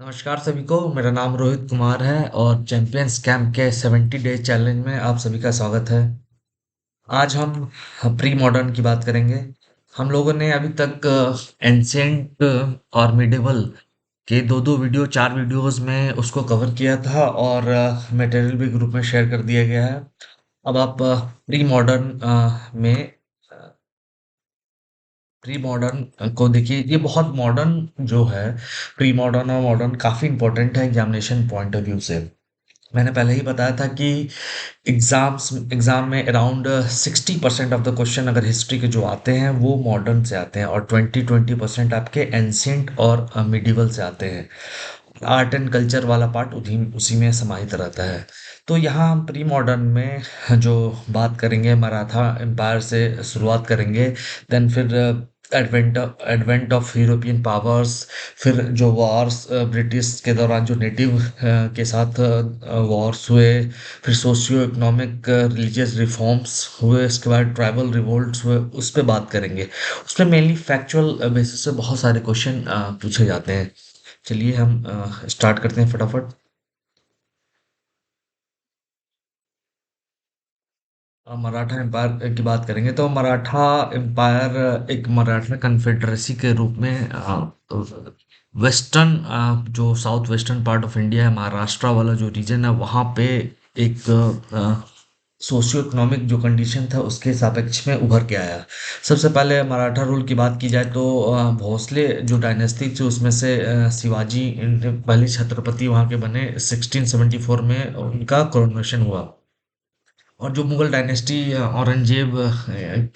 नमस्कार सभी को। मेरा नाम रोहित कुमार है और चैंपियंस कैंप के 70 डे चैलेंज में आप सभी का स्वागत है। आज हम प्री मॉडर्न की बात करेंगे। हम लोगों ने अभी तक एंशियंट और मिडिवल के दो दो वीडियो, चार वीडियोस में उसको कवर किया था और मटेरियल भी ग्रुप में शेयर कर दिया गया है। अब आप प्री मॉडर्न में प्री मॉडर्न को देखिए। ये बहुत मॉडर्न जो है, प्री मॉडर्न और मॉडर्न काफ़ी इंपॉर्टेंट है एग्जामिनेशन पॉइंट ऑफ व्यू से। मैंने पहले ही बताया था कि एग्जाम में अराउंड 60% ऑफ द क्वेश्चन अगर हिस्ट्री के जो आते हैं वो मॉडर्न से आते हैं और 20% आपके एंशियंट और मिडिवल से आते हैं। आर्ट एंड कल्चर वाला पार्ट उसी उसी में समाहित रहता है। तो यहाँ हम प्री मॉडर्न में जो बात करेंगे, मराठा एम्पायर से शुरुआत करेंगे। देन फिर एडवेंट ऑफ यूरोपियन पावर्स, फिर जो वॉर्स ब्रिटिश के दौरान जो नेटिव के साथ वॉर्स हुए, फिर सोशियो इकोनॉमिक रिलीजियस रिफॉर्म्स हुए, इसके बाद ट्राइबल रिवोल्ट्स हुए, उस पर बात करेंगे। उसमें मेनली फैक्चुअल बेसिस से बहुत सारे क्वेश्चन पूछे जाते हैं। चलिए हम स्टार्ट करते हैं फटाफट। मराठा एम्पायर की बात करेंगे तो मराठा एम्पायर एक मराठा कन्फेडरेसी के रूप में वेस्टर्न, जो south western part of India है, महाराष्ट्र वाला जो रीजन है, वहाँ पे एक सोशियो इकोनॉमिक जो कंडीशन था उसके सापेक्ष में उभर के आया। सबसे पहले मराठा रूल की बात की जाए तो भोसले जो डायनेस्टी थी उसमें से शिवाजी पहले छत्रपति वहाँ के बने। 1674 में उनका कोरोनेशन हुआ। और जो मुगल डायनेस्टी औरंगजेब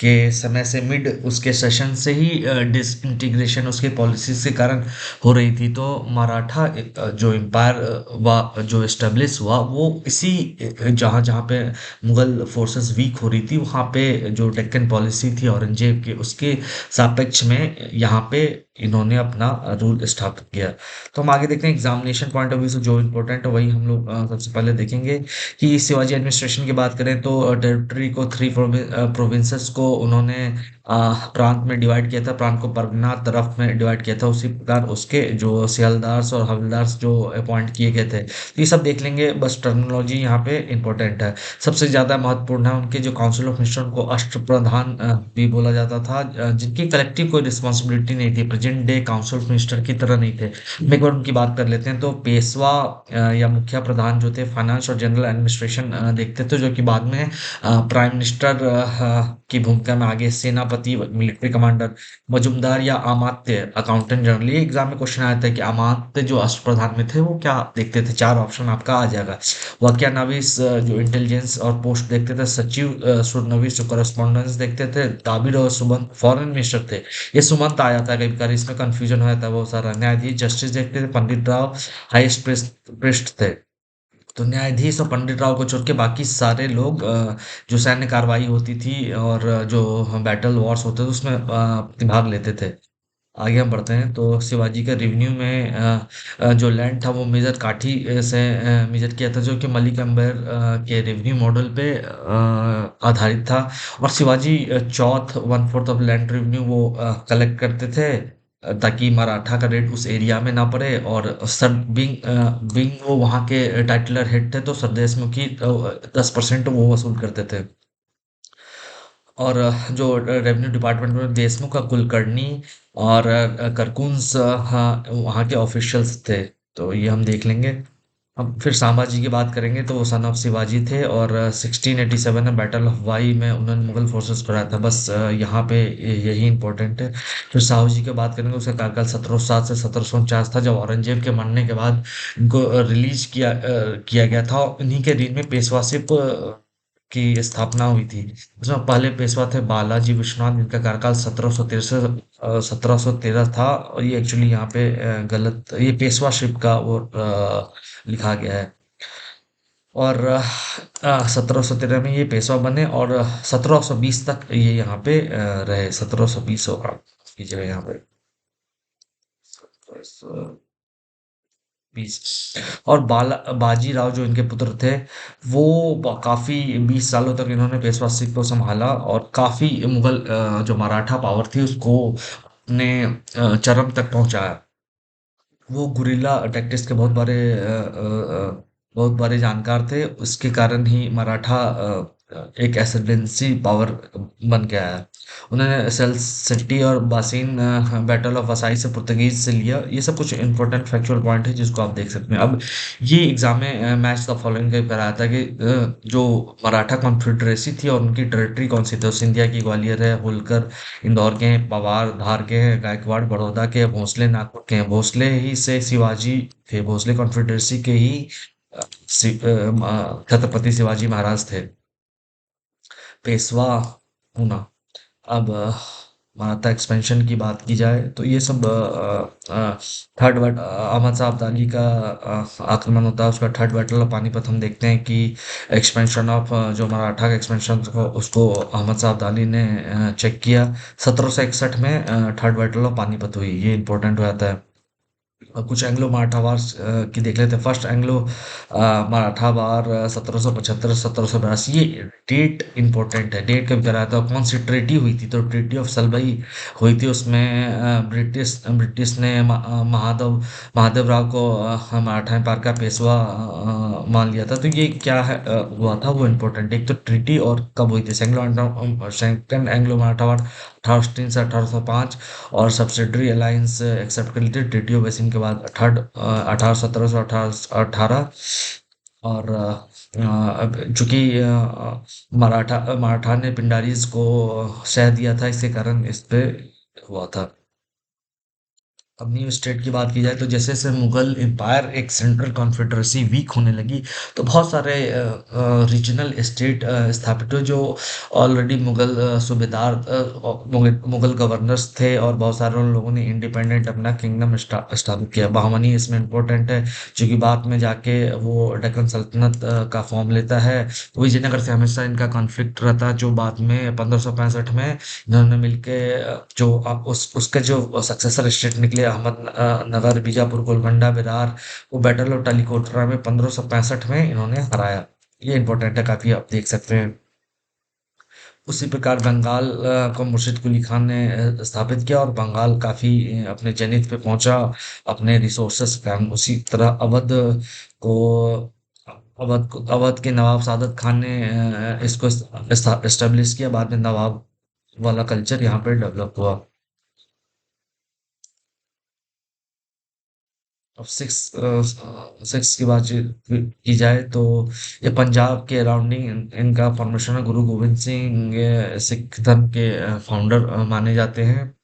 के समय से मिड उसके सेशन से ही डिसइंटीग्रेशन उसके पॉलिसीज के कारण हो रही थी। तो मराठा जो एम्पायर जो एस्टेब्लिश हुआ वो इसी जहाँ जहाँ पे मुगल फोर्सेस वीक हो रही थी वहाँ पे जो डेक्कन पॉलिसी थी औरंगजेब के, उसके सापेक्ष में यहाँ पे इन्होंने अपना रूल स्थापित किया। तो हम आगे देखते हैं एग्जामिनेशन पॉइंट ऑफ व्यू से जो इम्पोर्टेंट है वही हम लोग सबसे पहले देखेंगे। कि शिवाजी एडमिनिस्ट्रेशन की बात करें तो टेरिटरी को थ्री प्रोविंसेस को उन्होंने प्रांत में डिवाइड किया था। प्रांत को परगना तरफ में डिवाइड किया था। उसी प्रकार उसके जो सियालदार्स और हवलदार्स जो अपॉइंट किए गए थे, तो ये सब देख लेंगे। बस टर्मिनोलॉजी यहाँ पे इंपॉर्टेंट है। सबसे ज़्यादा महत्वपूर्ण है उनके जो काउंसिल ऑफ मिनिस्टर को अष्टप्रधान भी बोला जाता था, जिनकी कलेक्टिव कोई रिस्पॉन्सिबिलिटी नहीं थी, present day council of minister की तरह नहीं थे। हम एक बार उनकी बात कर लेते हैं। तो पेशवा या मुखिया प्रधान जो थे फाइनेंस और जनरल एडमिनिस्ट्रेशन देखते थे, जो कि बाद में प्राइम मिनिस्टर की भूमिका में आगे सेनापति मिलिट्री कमांडर, मजुमदार या अमात्य अकाउंटेंट जनरल। ये एग्जाम में क्वेश्चन आया था कि अमात्य जो अष्ट प्रधान में थे वो क्या देखते थे। चार ऑप्शन आपका आ जाएगा। वकीया नवीस जो इंटेलिजेंस और पोस्ट देखते थे। सचिव नवीस जो करस्पॉन्डेंस देखते थे। दाबिर और सुमंत फॉरेन मिनिस्टर थे। ये सुमंत आया था कभी कभी, इसमें कंफ्यूजन होया था बहुत सारा। न्यायाधीश जस्टिस देखते थे। पंडित राव हाईएस्ट पृष्ठ थे। तो न्यायाधीश और पंडित राव को छोड़ के बाकी सारे लोग जो सैन्य कार्रवाई होती थी और जो बैटल वॉर्स होते थे उसमें भाग लेते थे। आगे हम बढ़ते हैं। तो शिवाजी का रेवेन्यू में जो लैंड था वो मेजर काठी से मेजर किया था, जो कि मलिक अंबर के रेवेन्यू मॉडल पे आधारित था। और Shivaji chauth one fourth of land revenue वो कलेक्ट करते थे, ताकि मराठा का रेट उस एरिया में ना पड़े। और सर बिंग वो वहाँ के टाइटलर हेड थे, तो सरदेश मुखी 10% वो वसूल करते थे। और जो रेवेन्यू डिपार्टमेंट में देशमुख का कुलकर्णी और करकुन्स, हाँ, वहाँ के ऑफिशियल्स थे। तो ये हम देख लेंगे। अब फिर संभाजी की बात करेंगे तो वो सन ऑफ शिवाजी थे और 1687 में बैटल ऑफ वाई में उन्होंने मुगल फोर्सेस को हराया था। बस यहाँ पे यही इंपॉर्टेंट है। फिर साहू जी की बात करेंगे, उसका कार्यकाल 1707 से 1749 था, जब औरंगजेब के मरने के बाद इनको रिलीज किया गया था। और इन्हीं के दिन में पेशवाशिप की स्थापना हुई थी। उसमें पहले पेशवा थे बालाजी विश्वनाथ, जिनका कार्यकाल 1713 था। और ये एक्चुअली यहाँ पे गलत, ये पेशवाशिप का वो लिखा गया है। और 1713 में ये पेशवा बने और 1720 तक ये यहाँ पे रहे। 1720 होगा की जगह यहाँ पे 1720। और बाजीराव जो इनके पुत्र थे, वो काफी 20 सालों तक इन्होंने पेशवाशिप को संभाला और काफी मुगल जो मराठा पावर थी उसको अपने चरम तक पहुंचाया। वो गुरिल्ला टैक्टिक्स के बहुत बड़े जानकार थे। उसके कारण ही मराठा एक एसर्जेंसी पावर बन के आया। उन्होंने सेल्सिटी और बासिन बैटल ऑफ वसाई से पुर्तगीज से लिया। ये सब कुछ इंपॉर्टेंट फैक्चुअल पॉइंट है जिसको आप देख सकते हैं। अब ये एग्जाम में मैच द फॉलोइंग का कराया था कि जो मराठा कॉन्फेडरेसी थी और उनकी टेरिटरी कौन सी थी। तो सिंधिया की ग्वालियर है, होलकर इंदौर के हैं, पवार धार के हैं, गायकवाड़ बड़ौदा के हैं, भोसले नागपुर के हैं। भोसले ही से शिवाजी थे, भोसले कॉन्फेडरेसी के ही छत्रपति शिवाजी महाराज थे। पेशवा हूँ। अब माराठा एक्सपेंशन की बात की जाए तो ये सब थर्ड बट अहमद शाह अब्दाली का आक्रमण होता है, उसका थर्ड बैटल ऑफ पानीपत हम देखते हैं कि एक्सपेंशन ऑफ जो मराठा का एक्सपेंशन था उसको अहमद शाह अब्दाली ने चेक किया। 1761 में थर्ड बैटल ऑफ पानीपत हुई, ये इंपॉर्टेंट हो जाता है। कुछ एंग्लो मराठा वार्स की देख लेते हैं। फर्स्ट एंग्लो मराठा वार 1775 1782। ये डेट इंपॉर्टेंट है, डेट कब कराया था, कौन सी ट्रीटी हुई थी। तो ट्रीटी ऑफ सलबई हुई थी। उसमें ब्रिटिश ब्रिटिश ने महादेव राव को मराठा एम्पायर का पेशवा मान लिया था। तो ये क्या है हुआ था वो इम्पोर्टेंट। एक तो ट्रीटी और कब हुई थी। सेकंड एंग्लो मराठा वार 1803 से 1805। और सब्सिडरी अलायंस एक्सेप्ट कर ली थी ट्रीटी ऑफ वेसिन के बाद। थर्ड 1718। और चूंकि मराठा ने पिंडारीज को शह दिया था, इसी कारण इस पे हुआ था। अब न्यू स्टेट की बात की जाए तो जैसे जैसे मुगल एम्पायर एक सेंट्रल कॉन्फेडरेसी वीक होने लगी, तो बहुत सारे रीजनल स्टेट स्थापित हुए जो ऑलरेडी मुगल सूबेदार मुगल गवर्नर्स थे। और बहुत सारे उन लोगों ने इंडिपेंडेंट अपना किंगडम स्थापित किया। बहमनी इसमें इम्पोर्टेंट है क्योंकि बाद में जाके वो डेक्कन सल्तनत का फॉर्म लेता है। विजयनगर से हमेशा इनका कॉन्फ्लिक्ट रहता है, जो बाद में 1565 में इन्होंने मिलके जो उस उसके जो सक्सेसर स्टेट निकले अहमद नगर, बीजापुर, गोलकोंडा, बेरार, वो बैटल ऑफ टालिकोटरा में 1565 में इन्होंने हराया। ये इंपॉर्टेंट है काफी, आप देख सकते हैं। उसी प्रकार बंगाल को मुर्शिद कुली खान ने स्थापित किया और बंगाल काफी अपने जेनिथ पे पहुंचा अपने रिसोर्सेस का। उसी तरह को अवध के नवाब सादत खान ने इसको एस्टेब्लिश किया। बाद में नवाब वाला कल्चर यहाँ पे डेवलप हुआ। अब सिक्स की बात की जाए तो ये पंजाब के अराउंडिंग इनका फॉर्मेशन है। गुरु गोविंद सिंह सिख धर्म के फाउंडर माने जाते हैं।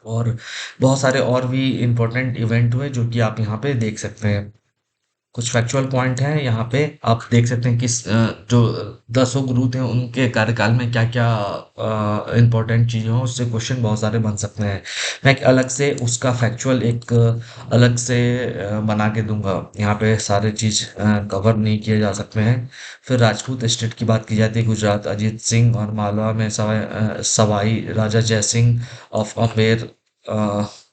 और बहुत सारे और भी इम्पोर्टेंट इवेंट हुए जो कि आप यहाँ पे देख सकते हैं। कुछ फैक्चुअल पॉइंट हैं यहाँ पे, आप देख सकते हैं कि जो 10 गुरु थे उनके कार्यकाल में क्या क्या इंपॉर्टेंट चीजें हों, उससे क्वेश्चन बहुत सारे बन सकते हैं। मैं एक अलग से उसका फैक्चुअल एक अलग से बना के दूंगा। यहाँ पे सारे चीज कवर नहीं किए जा सकते हैं। फिर राजपूत स्टेट की बात की जाती है। गुजरात अजीत सिंह और मालवा में सवाई राजा जय सिंह ऑफ अमेर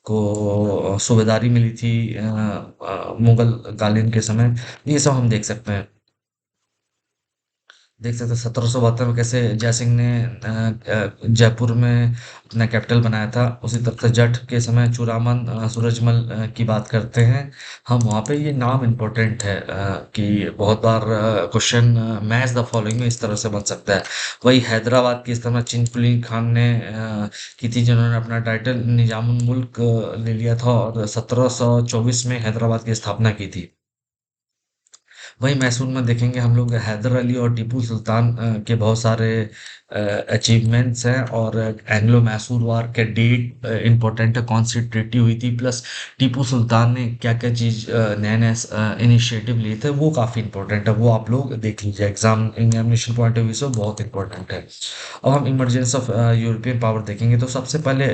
को सूबेदारी मिली थी मुगल कालीन के समय। ये सब हम देख सकते हैं। देख सकते हैं 1772 में कैसे जयसिंह ने जयपुर में अपना कैपिटल बनाया था। उसी तरह से जट के समय चूड़ामन सूरजमल की बात करते हैं हम। वहाँ पे ये नाम इम्पोर्टेंट है कि बहुत बार क्वेश्चन मैच द फॉलोइंग में इस तरह से बन सकता है। वही हैदराबाद की इस तरह चिंतपुली खान ने की थी, जिन्होंने अपना टाइटल निजामुल मुल्क ले लिया था और 1724 में हैदराबाद की स्थापना की थी। वहीं मैसूर में देखेंगे हम लोग हैदर अली और टीपू सुल्तान के बहुत सारे अचीवमेंट्स हैं। और एंग्लो मैसूर वार के डेट इंपॉर्टेंट है, कौन सी ट्रीटी हुई थी, प्लस टीपू सुल्तान ने क्या क्या चीज नए नए इनिशिएटिव लिए थे, वो काफी इंपॉर्टेंट है। वो आप लोग देख लीजिए, एग्जामिनेशन पॉइंट ऑफ व्यू से बहुत इंपॉर्टेंट है। अब हम इमरजेंस ऑफ यूरोपियन पावर देखेंगे तो सबसे पहले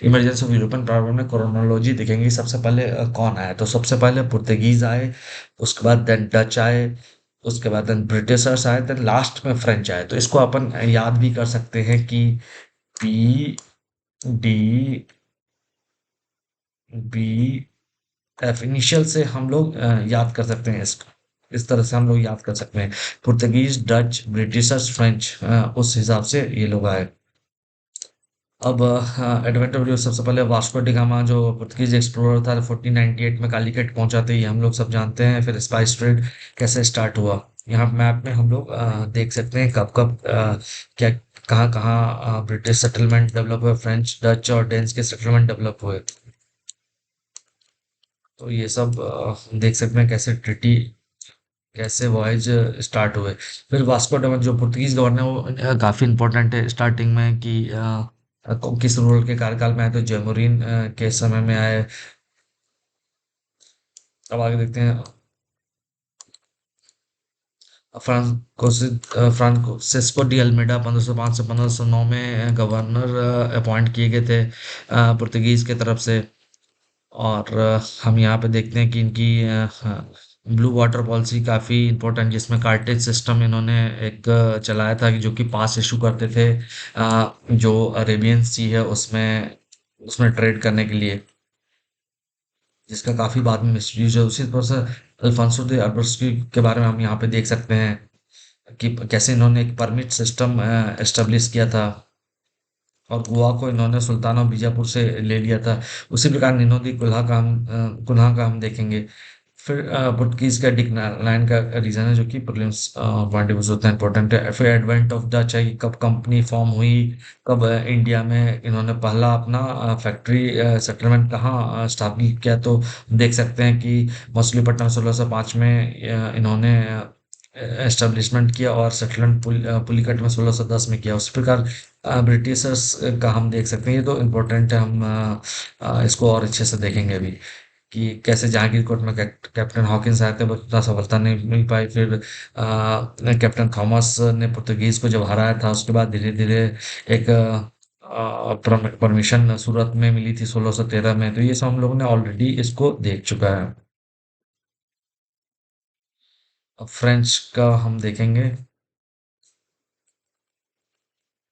इमरजेंस ऑफ यूरोपियन पावर में क्रोनोलॉजी देखेंगे। सबसे पहले कौन आया, तो सबसे पहले पुर्तगीज आए, उसके बाद देन डच आए, उसके बाद देन ब्रिटिशर्स आए, देन लास्ट में फ्रेंच आए। तो इसको अपन याद भी कर सकते हैं कि P D B F initial से हम लोग याद कर सकते हैं इसको। इस तरह से हम लोग याद कर सकते हैं, पुर्तगीज, डच, ब्रिटिशर्स, फ्रेंच, उस हिसाब से ये लोग आए। अब एडवेंट ऑफ सबसे पहले वास्को डी गामा जो पुर्तगीज एक्सप्लोरर था 1498 में कालीकट पहुंचा था, ये हम लोग सब जानते हैं। फिर स्पाइस ट्रेड कैसे स्टार्ट हुआ, यहाँ मैप में हम लोग देख सकते हैं कब कब क्या कहाँ कहाँ ब्रिटिश सेटलमेंट डेवलप हुए, फ्रेंच डच और डेन्स के सेटलमेंट डेवलप हुए। तो ये सब देख सकते हैं कैसे ट्रिटी, कैसे वॉयज स्टार्ट हुए। फिर वास्को ड जो पुर्तगीज गवर्नर वो काफी इंपॉर्टेंट है स्टार्टिंग में कि किस रूलर के कार्यकाल में आए, तो जैमोरिन के समय में आए। अब आगे देखते हैं। फ्रांसिस्को डी अल्मेडा 1505 से 1509 में गवर्नर अपॉइंट किए गए थे पुर्तगीज के तरफ से। और हम यहाँ पे देखते हैं कि इनकी ब्लू वाटर पॉलिसी काफ़ी इंपॉर्टेंट, जिसमें कार्टेज सिस्टम इन्होंने एक चलाया था कि जो कि पास इशू करते थे जो अरेबियन सी है उसमें उसमें ट्रेड करने के लिए, जिसका काफ़ी बाद में मिसयूज है। उसी तरह से अल्फांसो दे अरबस के बारे में हम यहाँ पे देख सकते हैं कि कैसे इन्होंने एक परमिट सिस्टम एस्टेब्लिश किया था और गोवा को इन्होंने सुल्तान ऑफ बीजापुर से ले लिया था। उसी प्रकार निनोदी कुल्हा का हम देखेंगे। फिर पुर्तगीज का डिक्लाइन का रीजन है जो कि प्रीलिम्स पॉइंट ऑफ व्यू से उतना इम्पोर्टेंट है। फिर एडवेंट ऑफ डच है कि कब कंपनी फॉर्म हुई, कब इंडिया में इन्होंने पहला अपना फैक्ट्री सेटलमेंट कहाँ स्टाब्लिश किया, तो देख सकते हैं कि मछलीपट्टनम 1605 में इन्होंने एस्टेब्लिशमेंट किया और सेटलमेंट पुलिकट में 1610 में किया। उस प्रकार ब्रिटिशर्स का हम देख सकते हैं। ये तो इम्पोर्टेंट है, हम इसको और अच्छे से देखेंगे अभी कि कैसे जहांगीर कोर्ट में कैप्टन हॉकिंस आए थे, बट उतना सफलता नहीं मिल पाई। फिर कैप्टन थॉमस ने पुर्तगीज को जब हराया था, उसके बाद धीरे धीरे एक परमिशन सूरत में मिली थी 1613 में। तो ये सब हम लोग ने ऑलरेडी इसको देख चुका है। अब फ्रेंच का हम देखेंगे।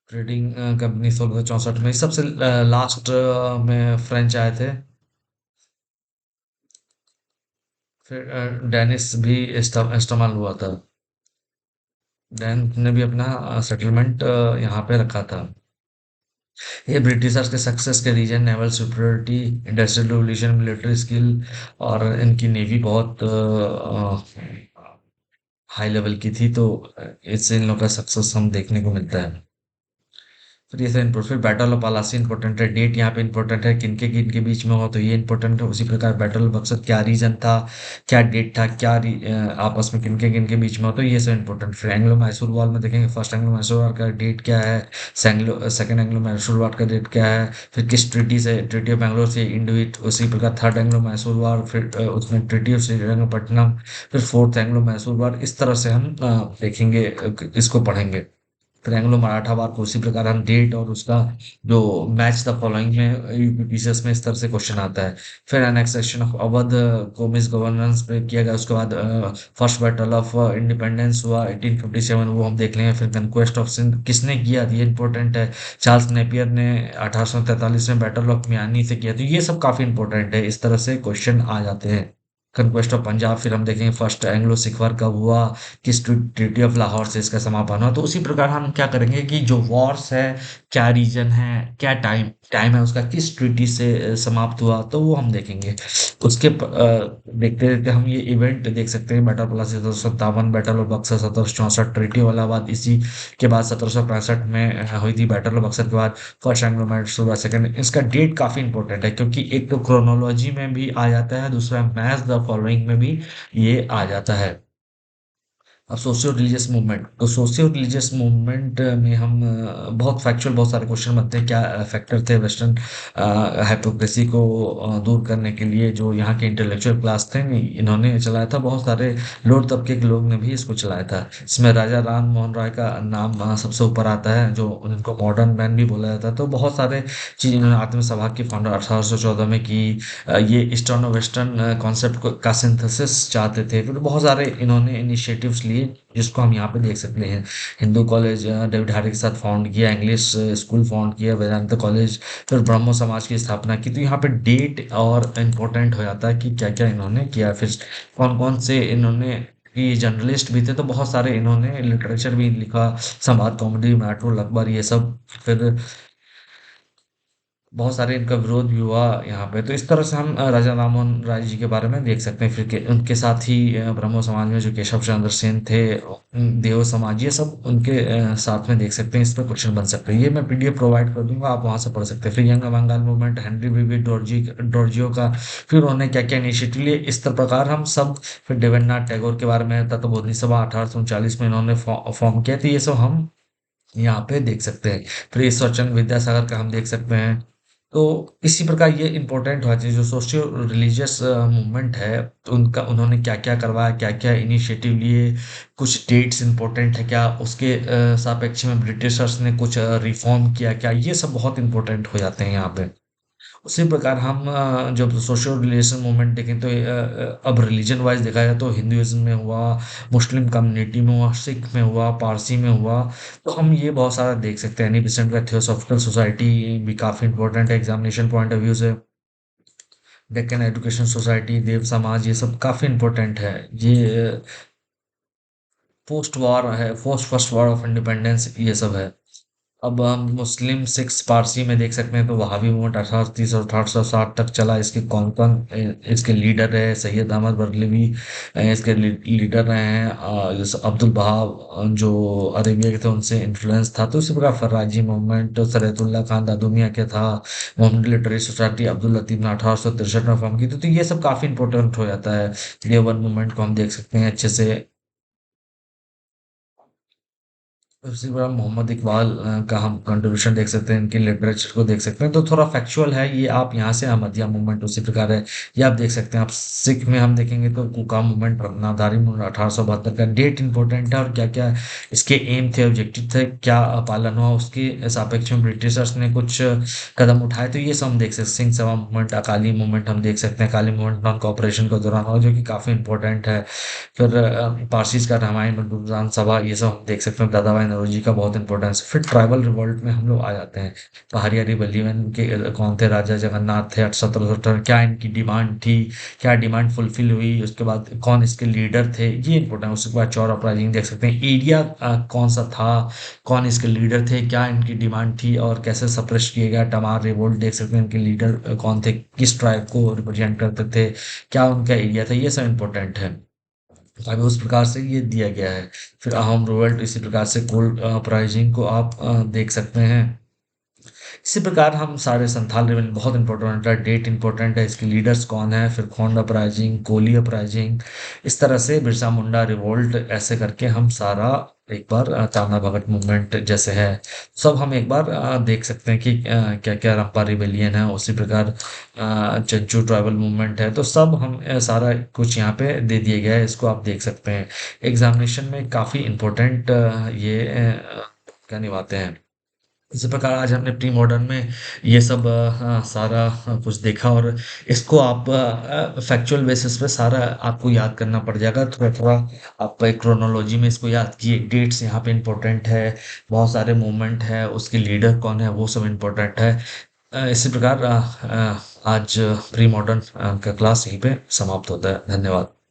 ट्रेडिंग कंपनी 1664 में सबसे लास्ट में फ्रेंच आए थे। फिर डेनिस भी इस्तेमाल हुआ था। डैन ने भी अपना सेटलमेंट यहाँ पे रखा था। ये ब्रिटिशर्स के सक्सेस के reason naval superiority, industrial revolution, military skill, और इनकी नेवी बहुत हाई लेवल की थी। तो इससे इन लोग का सक्सेस हम देखने को मिलता है। फिर ये इनपुट, फिर बैटल ऑफ पलासी इंपॉर्टेंट है, डेट यहाँ पे इंपॉर्टेंट है, किनके बीच में हो तो ये इंपॉर्टेंट है। उसी प्रकार बैटल ऑफ बक्सर क्या रीजन था, क्या डेट था, आपस में किनके बीच में हो, तो ये सब इंपॉर्टेंट। फिर एंग्लो मैसूर वॉर में देखेंगे, फर्स्ट एंग्लो मैसूर वॉर का डेट क्या है, सेकंड एंग्लो मैसूर वॉर का डेट क्या है, फिर किस ट्रिटी से, ट्रिटी ऑफ बैंगलोर से इंडो इट। उसी प्रकार थर्ड एंग्लो मैसूर वॉर, फिर उसमें ट्रिटी ऑफ श्रीरंगपट्टनम, फिर फोर्थ एंग्लो मैसूर वॉर। इस तरह से हम देखेंगे, इसको पढ़ेंगे। फिर एंग्लो मराठा वार को उसी प्रकार हम डेट और उसका जो मैच द फॉलोइंग में यूपीपीसीएस में इस तरह से क्वेश्चन आता है। फिर एनेक्सेशन ऑफ अवध को मिस गवर्नेंस पे किया गया। उसके बाद फर्स्ट बैटल ऑफ इंडिपेंडेंस हुआ 1857, वो हम देख लेंगे। फिर कन्क्वेस्ट ऑफ सिंध किसने किया, ये इंपॉर्टेंट है। चार्ल्स नेपियर ने 1843 में बैटल ऑफ मियानी से किया। तो ये सब काफी इंपॉर्टेंट है, इस तरह से क्वेश्चन आ जाते हैं। कन्क्वेस्ट ऑफ पंजाब फिर हम देखेंगे, फर्स्ट एंग्लो सिख वार कब हुआ, किस ट्रीटी ऑफ लाहौर से इसका समापन हुआ। तो उसी प्रकार हम क्या करेंगे कि जो वॉर्स है, क्या रीजन है, क्या टाइम टाइम है उसका, किस ट्रीटी से समाप्त हुआ, तो वो हम देखेंगे। देखते देखते हम ये इवेंट देख सकते हैं। Battle Plassey 1757, battle of Buxar 1764, treaty of Allahabad इसी के बाद 1765 में हुई थी। बैटल ऑफ बक्सर के बाद फर्स्ट एंग्लो मैसूर सेकंड। इसका डेट काफी इंपॉर्टेंट है क्योंकि एक तो क्रोनोलॉजी में भी आ जाता है, दूसरा मैच द फॉलोइंग में भी ये आ जाता है। अब सोशियो रिलीजियस मूवमेंट, तो सोशियो रिलीजियस मूवमेंट में हम बहुत फैक्चुअल बहुत सारे क्वेश्चन बनते हैं। क्या फैक्टर थे वेस्टर्न हाइपोक्रेसी को दूर करने के लिए, जो यहाँ के इंटेलेक्चुअल क्लास थे इन्होंने चलाया था। बहुत सारे लोअर तबके के लोग ने भी इसको चलाया था। इसमें राजा राम मोहन राय का नाम सबसे ऊपर आता है, जो उनको मॉडर्न मैन भी बोला जाता है। तो बहुत सारे चीज इन्होंने आत्म सभा की फाउंडर 1814 में की। ये ईस्टर्न और वेस्टर्न कॉन्सेप्ट का सिंथेसिस चाहते थे। फिर बहुत सारे इन्होंने इनिशिएटिव्स लिए, जिसको हम यहाँ पे देख सकते हैं। हिंदू कॉलेज डेविड हारी के साथ फाउंड किया, इंग्लिश स्कूल फाउंड किया, वेदांत कॉलेज, फिर ब्रह्मो समाज की स्थापना की। तो यहाँ पे डेट और इम्पोर्टेंट हो जाता है कि क्या क्या इन्होंने किया, फिर कौन कौन से इन्होंने, कि जर्नलिस्ट भी थे तो बहुत सारे इन्होंने लिटरेचर भी लिखा, संवाद, कॉमेडी, मैट्रो, अकबर, ये सब। फिर बहुत सारे इनका विरोध भी हुआ यहाँ पे। तो इस तरह से हम राजा राममोहन राय जी के बारे में देख सकते हैं। फिर उनके साथ ही ब्रह्मो समाज में जो केशव चंद्र सेन थे, देव समाज, ये सब उनके साथ में देख सकते हैं। इस पर क्वेश्चन बन सकते हैं। ये मैं पीडीएफ प्रोवाइड कर दूंगा, आप वहां से पढ़ सकते हैं। फिर यंग बंगाल मूवमेंट, हेनरी बीबी डोरजियो का, फिर उन्होंने क्या क्या इनिशिएटिव लिए, इस तरह प्रकार हम सब। फिर देवेंद्रनाथ टैगोर के बारे में, तत्वबोधिनी सभा 1839 में इन्होंने फॉर्म किया। तो ये सब हम यहाँ पे देख सकते हैं। फिर ईश्वरचंद्र विद्यासागर का हम देख सकते हैं। तो इसी प्रकार ये इम्पोर्टेंट होना चाहिए जो सोशियो रिलीजियस मूवमेंट है, तो उनका उन्होंने क्या क्या करवाया, क्या क्या इनिशिएटिव लिए, कुछ डेट्स इंपॉर्टेंट है क्या, उसके सापेक्ष में ब्रिटिशर्स ने कुछ रिफॉर्म किया क्या, ये सब बहुत इंपॉर्टेंट हो जाते हैं यहाँ पे। उसी प्रकार हम जब सोशल रिलेशन मूवमेंट देखें तो अब रिलीजन वाइज देखा जाए तो हिंदुइज्म में हुआ, मुस्लिम कम्युनिटी में हुआ, सिख में हुआ, पारसी में हुआ। तो हम ये बहुत सारा देख सकते हैं। एनी बिसेंट का थियोसॉफिकल सोसाइटी भी काफ़ी इंपॉर्टेंट है एग्जामिनेशन पॉइंट ऑफ व्यू से। डेक्कन एजुकेशन सोसाइटी, देव समाज, ये सब काफ़ी इंपॉर्टेंट है। ये पोस्ट वॉर है, post first war of independence, ये सब है। अब हम मुस्लिम सिख्स पारसी में देख सकते हैं तो वहाबी मूवमेंट 1830 और 1860 तक चला। इसके कौन कौन इसके लीडर रहे, सैयद अहमद बरेलवी इसके लीडर रहे हैं। जैसे अब्दुल बहा जो अरेबिया के थे, उनसे इन्फ्लुएंस था। तो इसी प्रकार फर्राजी मूवमेंट, सरयतुल्ला खान दादुमिया के था। मोहम्मद लिटरेरी सोसाइटी अब्दुल लतीफ ने 1863 में फॉर्म की थी। तो ये सब काफी इंपॉर्टेंट हो जाता है। देवबंद मूवमेंट को हम देख सकते हैं अच्छे से। उसी तरह मोहम्मद इकबाल का हम कंट्रीब्यूशन देख सकते हैं, इनकी लिटरेचर को देख सकते हैं। तो थोड़ा फैक्चुअल है ये। आप यहाँ से अहमदिया मूवमेंट उसी प्रकार है, ये आप देख सकते हैं। आप सिख में हम देखेंगे तो कुका मूवमेंट, नादारी मूवमेंट 1872 का। डेट इंपॉर्टेंट है और क्या क्या इसके एम थे, ऑब्जेक्टिव थे, क्या पालन हुआ, उसके सापेक्ष में ब्रिटिशर्स ने कुछ कदम उठाए। तो ये सब हम देख सकते हैं। सिंह सभा मूवमेंट, अकाली मूवमेंट हम देख सकते हैं। अकाली मूवमेंट नॉन कॉपरेशन के दौरान हुआ, जो कि काफी इंपॉर्टेंट है। फिर पारसीज का रामायण, बलराम सभा, ये सब हम देख सकते हैं। दादा भाई नौरोजी का बहुत इंपॉर्टेंस। फिर ट्राइबल रिवॉल्ट में हम लोग आ जाते हैं। पहाड़िया रिबेलियन के कौन थे, राजा जगन्नाथ थे 1770। क्या इनकी डिमांड थी, क्या डिमांड फुलफिल हुई, उसके बाद कौन इसके लीडर थे, ये इंपॉर्टेंट है। उसके बाद चौर अपराइजिंग देख सकते हैं। एरिया कौन सा था, कौन इसके लीडर थे, क्या इनकी डिमांड थी और कैसे सप्रेस किया गया। टमार रिवोल्ट देख सकते हैं, इनके लीडर कौन थे, किस ट्राइब को रिप्रेजेंट करते थे, क्या उनका एरिया था, ये सब इंपॉर्टेंट है। अभी उस प्रकार से ये दिया गया है। फिर अहम रिवोल्ट, इसी प्रकार से कोल्ड अपराइजिंग को आप देख सकते हैं। इसी प्रकार हम सारे संथाल रेवल बहुत इंपॉर्टेंट है, डेट इंपॉर्टेंट है, इसके लीडर्स कौन है, फिर खोंड अपराइजिंग, कोली अपराइजिंग, इस तरह से बिरसा मुंडा रिवोल्ट, ऐसे करके हम सारा एक बार चांदा भगत मूवमेंट जैसे है सब हम एक बार देख सकते हैं कि क्या क्या रंपा रिबेलियन है। उसी प्रकार चंचू ट्राइबल मूवमेंट है। तो सब हम सारा कुछ यहाँ पे दे दिया गया है, इसको आप देख सकते हैं। एग्जामिनेशन में काफ़ी इम्पोर्टेंट ये क्या निभाते हैं। इसी प्रकार आज हमने प्री मॉडर्न में ये सब सारा कुछ देखा। और इसको आप फैक्चुअल बेसिस पे सारा आपको याद करना पड़ जाएगा थोड़ा थोड़ा। आप एक क्रोनोलॉजी में इसको याद किए, डेट्स यहाँ पे इंपॉर्टेंट है, बहुत सारे मूवमेंट है, उसके लीडर कौन है, वो सब इंपॉर्टेंट है। इसी प्रकार आज प्री मॉडर्न का क्लास यहीं पे समाप्त होता है। धन्यवाद।